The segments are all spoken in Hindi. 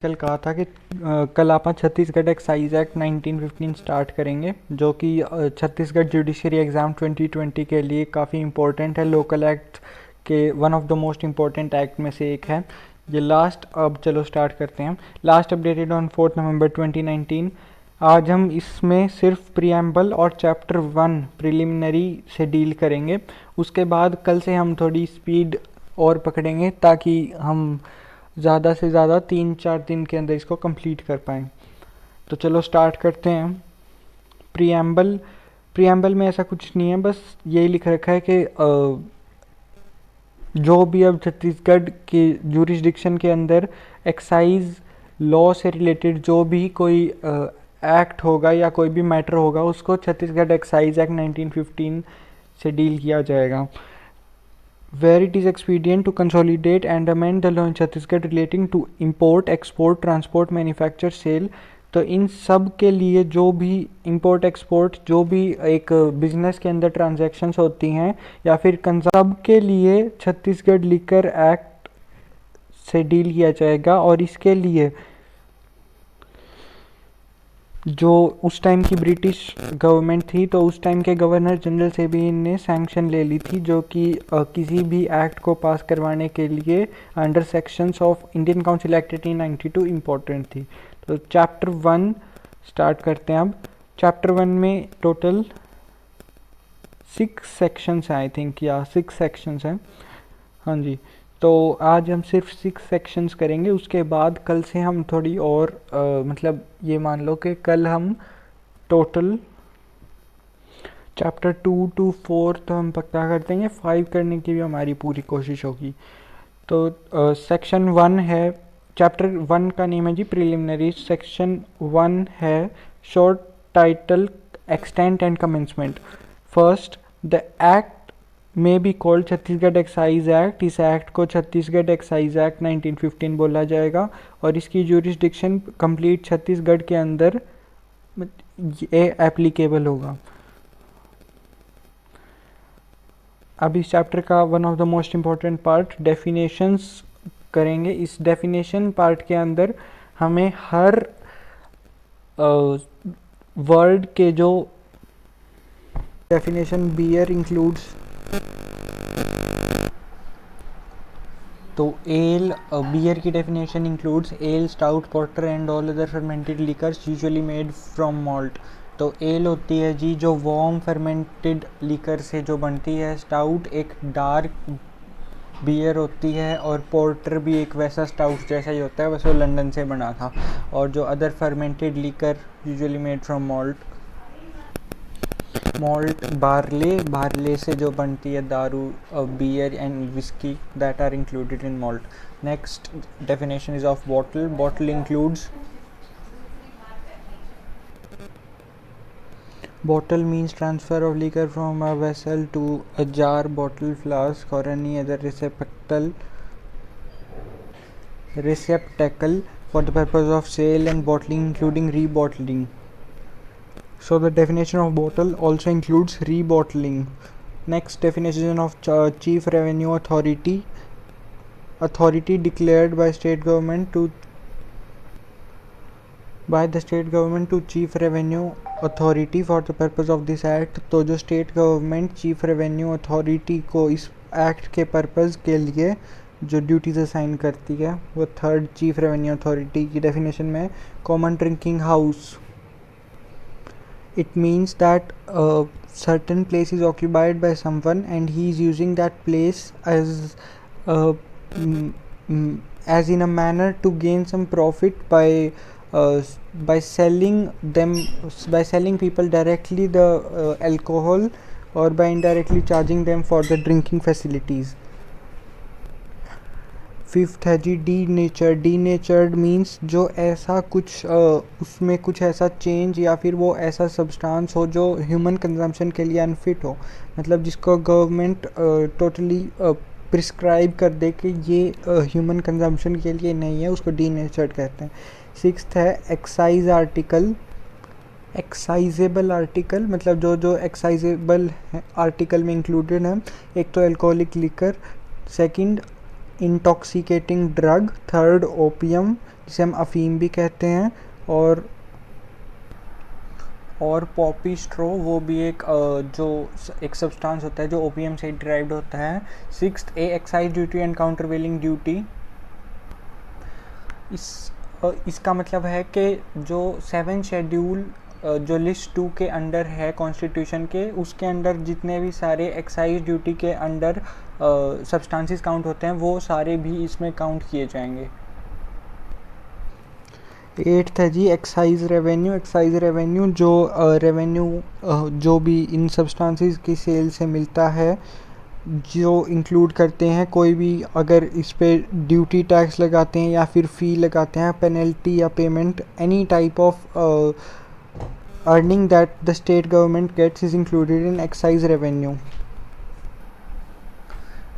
कल कहा था कि कल आप छत्तीसगढ़ एक्साइज एक्ट 1915 स्टार्ट करेंगे, जो कि छत्तीसगढ़ जुडिशरी एग्ज़ाम 2020 के लिए काफ़ी इम्पोर्टेंट है। लोकल एक्ट के one of the most important act में से एक है ये। अब चलो स्टार्ट करते हैं। लास्ट अपडेटेड ऑन 4 नवंबर 2019। आज हम इसमें सिर्फ प्रीएम्बल और चैप्टर 1 प्रिलिमिनरी से डील करेंगे। उसके बाद कल से हम थोड़ी स्पीड और पकड़ेंगे ताकि हम ज़्यादा से ज़्यादा 3-4 दिन के अंदर इसको कंप्लीट कर पाएँ। तो चलो स्टार्ट करते हैं। प्रीएम्बल में ऐसा कुछ नहीं है, बस यही लिख रखा है कि जो भी अब छत्तीसगढ़ के जुरिस्डिक्शन के अंदर एक्साइज लॉ से रिलेटेड जो भी कोई एक्ट होगा या कोई भी मैटर होगा, उसको छत्तीसगढ़ एक्साइज एक्ट 1915 से डील किया जाएगा। Where it is expedient to consolidate and amend the law in Chhattisgarh relating to import, export, transport, manufacture, sale। तो इन सब के लिए जो भी इंपोर्ट एक्सपोर्ट जो भी एक बिजनेस के अंदर ट्रांजैक्शंस होती हैं या फिर सब के लिए छत्तीसगढ़ लिकर एक्ट से डील किया जाएगा। और इसके लिए जो उस टाइम की ब्रिटिश गवर्नमेंट थी, तो उस टाइम के गवर्नर जनरल से भी इनने सैंक्शन ले ली थी, जो कि किसी भी एक्ट को पास करवाने के लिए under sections of Indian council act 1892 important थी। तो चैप्टर 1 स्टार्ट करते हैं अब। चैप्टर 1 में टोटल 6 सेक्शंस हैं, आई थिंक, या 6 सेक्शंस हैं। हाँ जी, तो आज हम सिर्फ 6 सेक्शंस करेंगे। उसके बाद कल से हम थोड़ी और मतलब ये मान लो कि कल हम टोटल चैप्टर 2 to 4 तो हम पक्का कर देंगे, 5 करने की भी हमारी पूरी कोशिश होगी। तो सेक्शन 1 है, चैप्टर 1 का नेम है जी प्रिलिमिनरी। सेक्शन 1 है short title extent and commencement. First, the act may be called Chhattisgarh excise act. इस एक्ट को छत्तीसगढ़ एक्साइज एक्ट 1915 बोला जाएगा और इसकी ज्यूरिसडिक्शन कंप्लीट छत्तीसगढ़ के अंदर ये एप्लीकेबल होगा। अब इस चैप्टर का one of the most important part definitions करेंगे। इस डेफिनेशन पार्ट के अंदर हमें हर वर्ड के जो डेफिनेशन बियर इंक्लूड्स, तो एल बियर की definition includes L, stout, porter and all other fermented liquors usually made from malt. तो एल होती है जी जो वार्म फर्मेंटेड लिकर से जो बनती है। स्टाउट एक डार्क बियर होती है और पोर्टर भी एक वैसा स्टाउट जैसा ही होता है, बस वो लंदन से बना था। और जो other fermented liquor usually made from malt barley से जो बनती है दारू, beer and whisky, that are included in malt. Next definition is of bottle. Bottle includes, bottle means transfer of liquor from a vessel to a jar, bottle, flask or any other receptacle for the purpose of sale and bottling, including rebottling. So the definition of bottle also includes rebottling. Next definition of chief revenue authority. Authority declared by the state government to chief revenue authority for the purpose of this act। तो जो state government chief revenue authority को इस एक्ट के पर्पज़ के लिए जो ड्यूटीज असाइन करती है, वो थर्ड चीफ रेवेन्यू अथॉरिटी की डेफिनेशन में common drinking house. It means that a certain place is occupied by someone and he is using that place as in a manner to gain some profit by selling people directly the alcohol or by indirectly charging them for the drinking facilities। Fifth है जी डीनेचर्ड मीन्स जो ऐसा कुछ उसमें कुछ ऐसा चेंज या फिर वो ऐसा सब्सटेंस हो जो ह्यूमन कंजम्पशन के लिए अनफिट हो, मतलब जिसको गवर्नमेंट टोटली प्रिस्क्राइब कर दे कि ये ह्यूमन कंजम्पशन के लिए नहीं है, उसको डीनेचर्ड कहते हैं। सिक्स्थ है एक्साइजेबल आर्टिकल, मतलब जो एक्साइजेबल आर्टिकल में इंक्लूडेड है। एक तो alcoholic liquor, second intoxicating drug, third opium जिसे हम अफीम भी कहते हैं, और पॉपी स्ट्रो वो भी एक जो एक सब्सटेंस होता है जो ओपीएम से डिराइव्ड होता है। 6th A excise duty and countervailing duty. इसका मतलब है कि जो 7 शेड्यूल जो लिस्ट 2 के अंडर है कॉन्स्टिट्यूशन के, उसके अंडर जितने भी सारे एक्साइज ड्यूटी के अंडर सब्सटेंसेस काउंट होते हैं वो सारे भी इसमें काउंट किए जाएंगे। 8th है जी एक्साइज रेवेन्यू। एक्साइज रेवेन्यू जो रेवेन्यू जो भी इन सब्सटेंसेस की सेल से मिलता है, जो इंक्लूड करते हैं कोई भी अगर इस पे ड्यूटी टैक्स लगाते हैं या फिर फ़ी लगाते हैं, पेनल्टी या payment, any type of earning that the state government gets is included in excise revenue.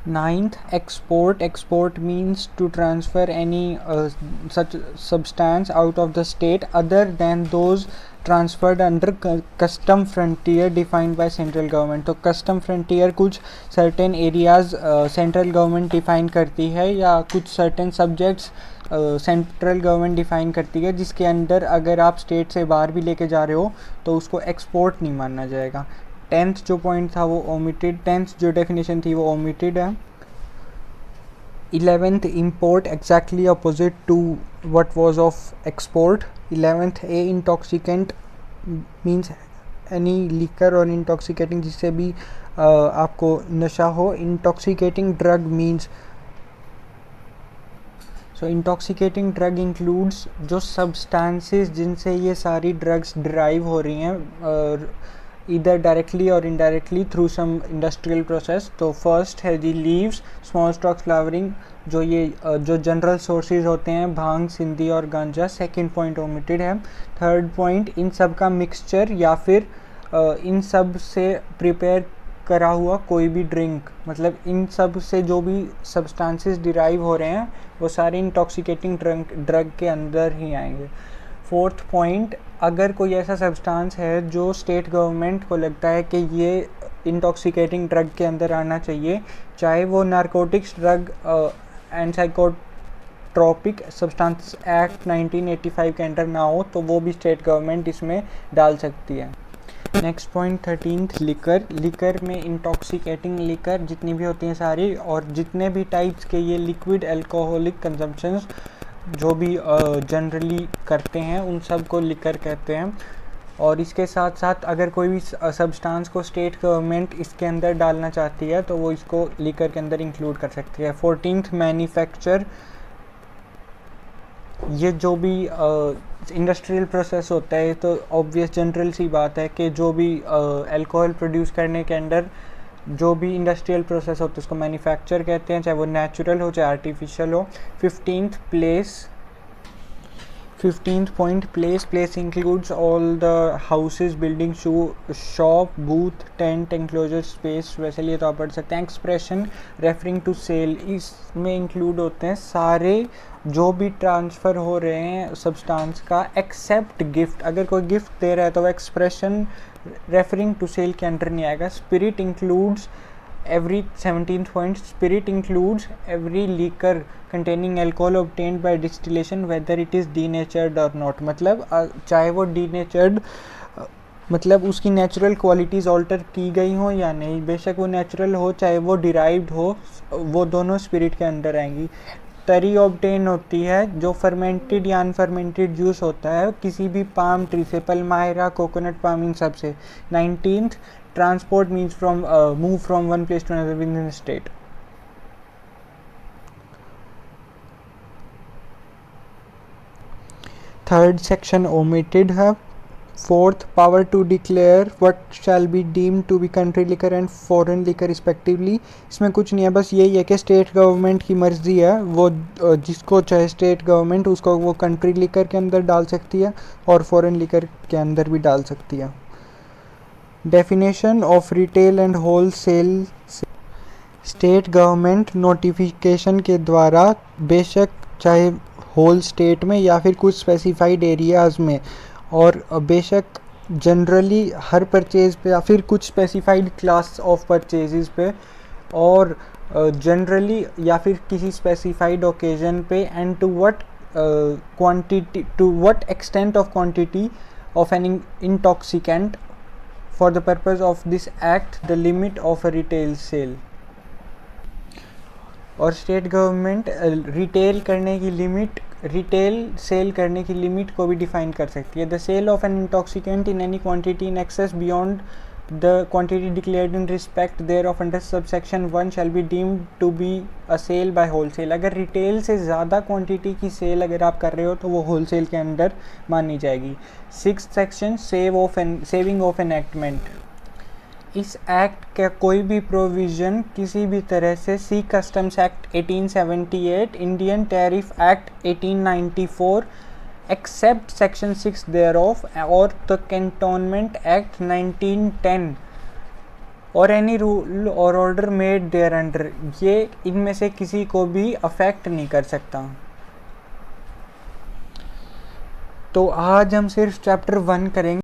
9th export. Export means to transfer any such substance out of the state other than those transferred under custom frontier defined by central government. तो कस्टम फ्रंटियर कुछ certain areas central government define करती है या कुछ certain subjects central government define करती है, जिसके अंदर अगर आप स्टेट से बाहर भी लेके जा रहे हो तो उसको एक्सपोर्ट नहीं माना जाएगा। 10th जो पॉइंट था वो ओमिटेड, 10th जो डेफिनेशन थी वो ओमिटेड है। 11th import, exactly opposite to what was of export. 11th a intoxicant means any liquor और इंटॉक्सिकेटिंग जिससे भी आपको नशा हो। Intoxicating drug means, so intoxicating drug includes जो सब्सटेंसेस जिनसे ये सारी ड्रग्स डिराइव हो रही हैं इधर डायरेक्टली और indirectly through some industrial process. तो फर्स्ट है जी लीव्स, स्मॉल स्टॉक फ्लावरिंग, जो ये जो जनरल सोर्सेज होते हैं भांग, सिंधी और गांजा। सेकंड पॉइंट ओमिटेड है। थर्ड पॉइंट इन सब का मिक्सचर या फिर इन सब से प्रिपेयर करा हुआ कोई भी ड्रिंक, मतलब इन सब से जो भी सब्सटेंसेस डिराइव हो रहे हैं वो सारे इंटॉक्सिकेटिंग ड्रग के अंदर ही आएंगे। फोर्थ पॉइंट, अगर कोई ऐसा सब्सटेंस है जो स्टेट गवर्नमेंट को लगता है कि ये इंटॉक्सिकेटिंग ड्रग के अंदर आना चाहिए, चाहे वो narcotics drug and psychotropic substance act 1985 के अंडर ना हो, तो वो भी स्टेट गवर्नमेंट इसमें डाल सकती है। Next point 13th liquor. Liquor में इंटॉक्सिकेटिंग लिकर जितनी भी होती हैं सारी, और जितने भी टाइप्स के ये लिक्विड अल्कोहलिक कंजम्पशंस जो भी जनरली करते हैं उन सब को लिकर कहते हैं। और इसके साथ साथ अगर कोई भी सब्सटेंस को स्टेट गवर्नमेंट इसके अंदर डालना चाहती है तो वो इसको लिकर के अंदर इंक्लूड कर सकती है। 14th मैन्युफैक्चर, ये जो भी इंडस्ट्रियल प्रोसेस होता है तो ऑब्वियस जनरल सी बात है कि जो भी अल्कोहल प्रोड्यूस करने के अंदर जो भी इंडस्ट्रियल प्रोसेस होता है उसको मैन्युफैक्चर कहते हैं, चाहे वो नेचुरल हो चाहे आर्टिफिशियल हो। 15th place. 15th point place. Place includes all the houses, building, shop, booth, tent, enclosure space, वैसे लिए तो आप पढ़ सकते हैं। एक्सप्रेशन रेफरिंग टू सेल, इसमें इंक्लूड होते हैं सारे जो भी ट्रांसफ़र हो रहे हैं सब्सटेंस का एक्सेप्ट गिफ्ट। अगर कोई गिफ्ट दे रहा है तो वो एक्सप्रेशन रेफरिंग टू सेल के अंडर नहीं आएगा। Spirit includes every 17th point, spirit includes every liquor containing alcohol obtained by distillation whether it is denatured और नॉट। मतलब चाहे वो डीनेचर्ड मतलब उसकी नेचुरल क्वालिटीज़ ऑल्टर की गई हो या नहीं, बेशक वो नेचुरल हो चाहे वो डिराइव्ड हो, वो दोनों स्पिरिट के अंदर आएंगी। तरी ऑब्टेन होती है जो फर्मेंटेड या अनफर्मेंटेड जूस होता है किसी भी पाम ट्री से, पल्मायरा, कोकोनट पाम, इन सब से। 19th transport means from move from one place to another within state. Third section omitted है। 4th power to declare what shall be deemed to be country liquor and foreign liquor respectively. इसमें कुछ नहीं है, बस यही है कि स्टेट गवर्नमेंट की मर्जी है, वो जिसको चाहे स्टेट गवर्नमेंट उसको वो कंट्री लिकर के अंदर डाल सकती है और फॉरेन लिकर के अंदर भी डाल सकती है। Definition of retail and wholesale. State government notification के द्वारा बेशक चाहे होल स्टेट में या फिर कुछ स्पेसिफाइड एरियाज़ में, और बेशक जनरली हर परचेज़ पे या फिर कुछ स्पेसिफाइड क्लास ऑफ परचेजेस पे, और जनरली या फिर किसी स्पेसिफाइड ओकेजन पे, and to what quantity, to what extent of quantity of an intoxicant for the purpose of this act, the limit of a retail sale. और स्टेट गवर्नमेंट रिटेल करने की लिमिट, रिटेल सेल करने की लिमिट को भी डिफाइन कर सकती है. The sale of an intoxicant in any quantity in excess beyond the quantity declared in respect thereof under subsection 1 shall be deemed to be a sale by wholesale. अगर रिटेल से ज़्यादा क्वांटिटी की सेल अगर आप कर रहे हो तो वो होलसेल के अंदर मानी जाएगी. 6th section saving of enactment. इस एक्ट का कोई भी प्रोविज़न किसी भी तरह से sea customs act 1878, Indian tariff act 1894, except section 6 thereof, or the cantonment act 1910 or any rule or order made thereunder, ये इनमें से किसी को भी अफेक्ट नहीं कर सकता. तो आज हम सिर्फ चैप्टर 1 करेंगे.